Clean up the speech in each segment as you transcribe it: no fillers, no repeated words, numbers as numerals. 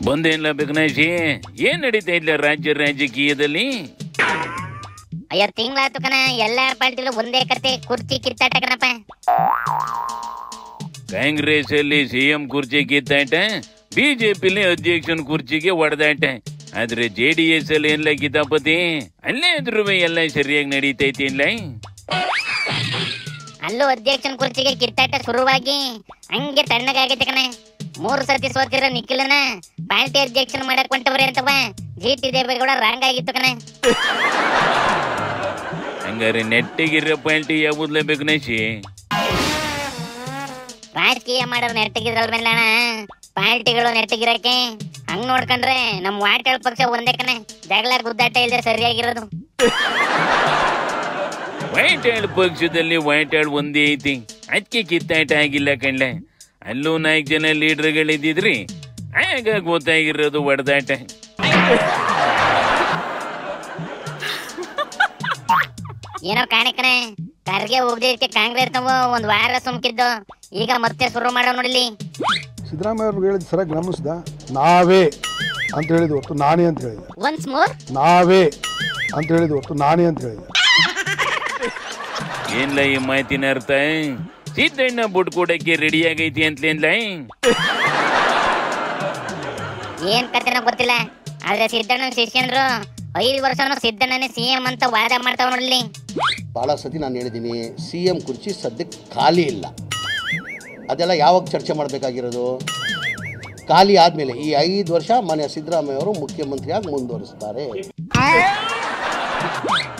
ಬಂದೇನ್ಲ ಬೆಕನಾಶಿ, ಏನ್ ನಡೀತಾ ಇಲ್ಲ ರಾಜಕೀಯದಲ್ಲಿ? ಅಯ್ಯೋ ತಿಂಗಳಾಯ್ತು ಕಣ, ಎಲ್ಲಾ ಪಾರ್ಟಿಗಳು ಒಂದೇ ಕತೆ, ಕುರ್ಚಿ ಕಿತ್ತಾಟ ಕಣಪ್ಪ. ಕಾಂಗ್ರೆಸ್ ಅಲ್ಲಿ ಸಿಎಂ ಕುರ್ಚಿ ಕಿತ್ತಾಟ, ಬಿಜೆಪಿಲಿ ಅಧ್ಯಕ್ಷನ ಕುರ್ಚಿಗೆ ಹೊಡೆದಾಟ. ಆದ್ರೆ JDS ಅಲ್ಲಿ ಎಲ್ಲ ಕಿತಾಪತಿ, ಅಲ್ಲೇ ಇದ್ರು ಎಲ್ಲ ಸರಿಯಾಗಿ ನಡೀತೈತಿ ಇಲ್ಲ. ಅಲ್ಲೂ ಅಧ್ಯಕ್ಷನ ಕುರ್ಚಿಗೆ ಕಿತ್ತಾಟ ಶುರುವಾಗಿ ಹಂಗೆ ತಣ್ಣಗಾಗೈತೆ ಕಣ. 3 ಸತಿ ಸೋತಿರೋ ನಿಖಿಲನ ಪಾರ್ಟಿ ಅಧ್ಯಕ್ಷನ ಮಾಡಕ್ ಹೊಂಟವ್ರೆ ಅಂತವ GT ದೇವೇಗೌಡ ರಾಂಗ್ ಆಗಿತ್ತು ಕಣ. ಹಂಗಾರೆ ನೆಟ್ಟಿಗಿರೋ ಪಾರ್ಟಿ ಯಾವ್ದಲೇ ಬೆಕನಾಶಿ? ರಾಜಕೀಯ ಮಾಡೋರು ನೆಟ್ಟಗಿದ್ರಲ್ಮೇಲೆ ಅಣ್ಣ, ಪಾರ್ಟಿಗಳು ನೆಟ್ಟಗಿರಕ್ಕೆ. ಹಂಗ್ ನೋಡ್ಕೊಂಡ್ರೆ ನಮ್ ವಾಟಾಳ್ ಪಕ್ಷ ಒಂದೇ ಕಣ, ಜಗಳ ಗುದ್ದಾಟ ಇಲ್ದೆ ಸರಿಯಾಗಿರೋದು. ವಾಟಾಳ್ ಪಕ್ಷದಲ್ಲಿ ವಾಟಾಳ್ ಒಂದೇ ಐತಿ, ಅದಕ್ಕೆ ಕಿತ್ತಾಟ ಆಗಿಲ್ಲ ಕಣ್ಲೆ. ಅಲ್ಲೂ 4 ಜನ ಲೀಡರ್ಗಳಿದ್ದಿದ್ರಿ, ಆಗ ಗೊತ್ತಾಗಿರೋದು ಹೊಡೆದಾಟ. ಏನೋ ಕಾಣಿಕನೆ, ಖರ್ಗೆ ಹೋಗ್ದಿಕ್ಕೆ ಕಾಂಗ್ರೆಸ್ ನಾವು 1 ವಾರ ಸುಮ್ಕಿದ್ದು, ಈಗ ಮತ್ತೆ ಶುರು ಮಾಡೋ ನೋಡಿಲಿ. ಸಿದ್ದರಾಮಯ್ಯ ಅವ್ರು ಹೇಳಿದ್ ಸರಿಯಾಗಿ ಗಮನಿಸ್ದ. ನಾವೇ ಅಂತ ಹೇಳಿದ್ ಹೊತ್ತು ನಾನೇ ಅಂತ ಹೇಳಿದೆ. ಒನ್ಸ್ ಮೋರ್ ನಾವೇ ಅಂತ ಹೇಳಿದ್ ಹೊತ್ತು ನಾನೇ ಅಂತ ಹೇಳಿದೆ. ಏನ್ಲ ಈ ಮಾತಿನ ಅರ್ಥ? ಸಿದ್ದಣ್ಣ ಬುಡ್ ಕೊಡಕ್ಕೆ ರೆಡಿ ಆಗೈತಿ ಅಂತಲೇನ್ಲ? ಏನ್ ಕತೆನೋ ಗೊತ್ತಿಲ್ಲ, ಆದ್ರೆ ಸಿದ್ದಣ್ಣ ಶಿಷ್ಯಂದ್ರು 5 ವರ್ಷನೂ ಸಿದ್ದಣ್ಣನೇ CM ಅಂತ ವಾದ ಮಾಡ್ತಾವ ನೋಡಲಿ. ಭಾಳ ಸತಿ ನಾನು ಹೇಳಿದ್ದೀನಿ, CM ಕುರ್ಚಿ ಸದ್ಯಕ್ಕೆ ಖಾಲಿ ಇಲ್ಲ. ಅದೆಲ್ಲ ಯಾವಾಗ ಚರ್ಚೆ ಮಾಡಬೇಕಾಗಿರೋದು? ಖಾಲಿ ಆದಮೇಲೆ ಈ 5 ವರ್ಷ ಮನೆ ಸಿದ್ದರಾಮಯ್ಯ ಅವರು ಮುಖ್ಯಮಂತ್ರಿಯಾಗಿ ಮುಂದುವರಿಸ್ತಾರೆ.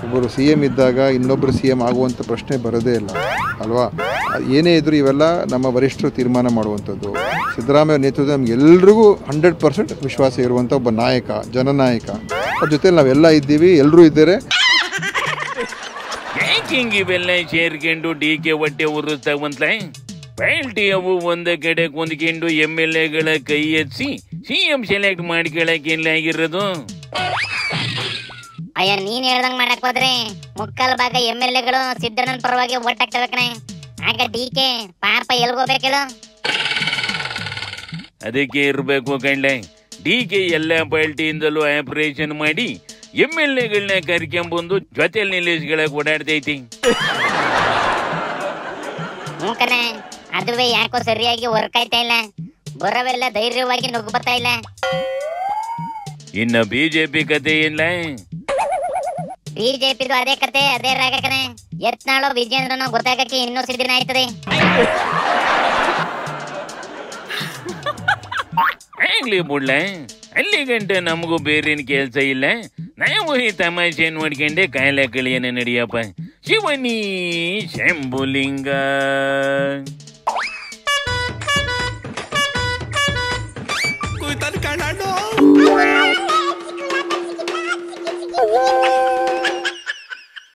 ಒಬ್ಬರು CM ಇದ್ದಾಗ ಇನ್ನೊಬ್ಬರು CM ಆಗುವಂಥ ಪ್ರಶ್ನೆ ಬರೋದೇ ಇಲ್ಲ ಅಲ್ವಾ? ಏನೇ ಇದ್ರೂ ಇವೆಲ್ಲ ನಮ್ಮ ವರಿಷ್ಠರು ತೀರ್ಮಾನ ಮಾಡುವಂಥದ್ದು. ಸಿದ್ದರಾಮಯ್ಯ ನೇತೃತ್ವ ನಮಗೆಲ್ರಿಗೂ 100% ವಿಶ್ವಾಸ ಇರುವಂಥ ಒಬ್ಬ ನಾಯಕ, ಜನನಾಯಕ. ಅದ್ರ ಜೊತೆ ನಾವೆಲ್ಲ ಇದ್ದೀವಿ, ಎಲ್ಲರೂ ಇದ್ದಾರೆ. ಇವೆಲ್ಲ ಸೇರ್ಕೊಂಡು DK ಹೊಟ್ಟೆ ಉರುಸ್ತಾವಂತ ಪಾರ್ಟಿ ಅವು ಒಂದ ಕಡೆ ಕುಂದ್ಕೊಂಡು MLAಗಳ ಕೈ ಎತ್ಸಿ CM ಸೆಲೆಕ್ಟ್ ಮಾಡ್ಕೊಳಕ್ಕೆ ಆಗಿರೋದು. ಅಯ್ಯ ನೀನ್ ಹೇಳ್ದಂಗ್ ಮಾಡಕ್ ಹೋದ್ರೆ 3/4 ಭಾಗ MLAಗಳು ಸಿದ್ದಣ್ಣನ ಪರವಾಗಿ ಓಟ್ ಹಾಕ್ತವೆ ಕಣೆ. ಆಗ DK ಪಾಪ ಎಲ್ಗೋಬೇಕೇಳು? ಅದಕ್ಕೆ ಇರ್ಬೇಕು ಕಣ್ಲೆ, DK ಎಲ್ಲ ಪಾರ್ಟಿಯಿಂದಲೂ ಆಪರೇಷನ್ ಮಾಡಿ MLAಗಳನ್ನ ಕರ್ಕೊಂಬಂದು ಜೊತೆಲಿ ನಿಲ್ಲಿಸ್ಗಳಾಗ ಓಡಾಡ್ತೈತಿ. ಹ್ಞೂ ಕಣೆ, ಅದುವೇ ಯಾಕೋ ಸರಿಯಾಗಿ ವರ್ಕ್ ಆಯ್ತಾ ಇಲ್ಲ. ಬರೋವೆಲ್ಲ ಧೈರ್ಯವಾಗಿ ನುಗ್ಗು ಬರ್ತಾ ಇಲ್ಲ. ಇನ್ನ BJP ಕತೆ ಇಲ್ಲ. BJPದು ಅದೇ ಕತೆ, ಅದೇ ರಾಗ ಕಣೆ. ಯತ್ನಾಳೋ ವಿಜೇಂದ್ರನೋ ಗೊತ್ತಾಗಕ್ಕೆ ಇನ್ನೂ ದಿನ ಆಯ್ತದೆ. ಆಗ್ಲಿ ಬಿಡ್ಲ, ಅಲ್ಲಿ ಗಂಟೆ ನಮಗೂ ಬೇರೇನು ಕೆಲಸ ಇಲ್ಲ. ನಾವು ಈ ತಮಾಷೆ ನೋಡ್ಕೊಂಡೆ ಕಾಯಿಲೆ ಕಳಿಯನ ನಡಿಯಪ್ಪ. ಶಿವನಿ ಶಂಭುಲಿಂಗ. कोई तन काढा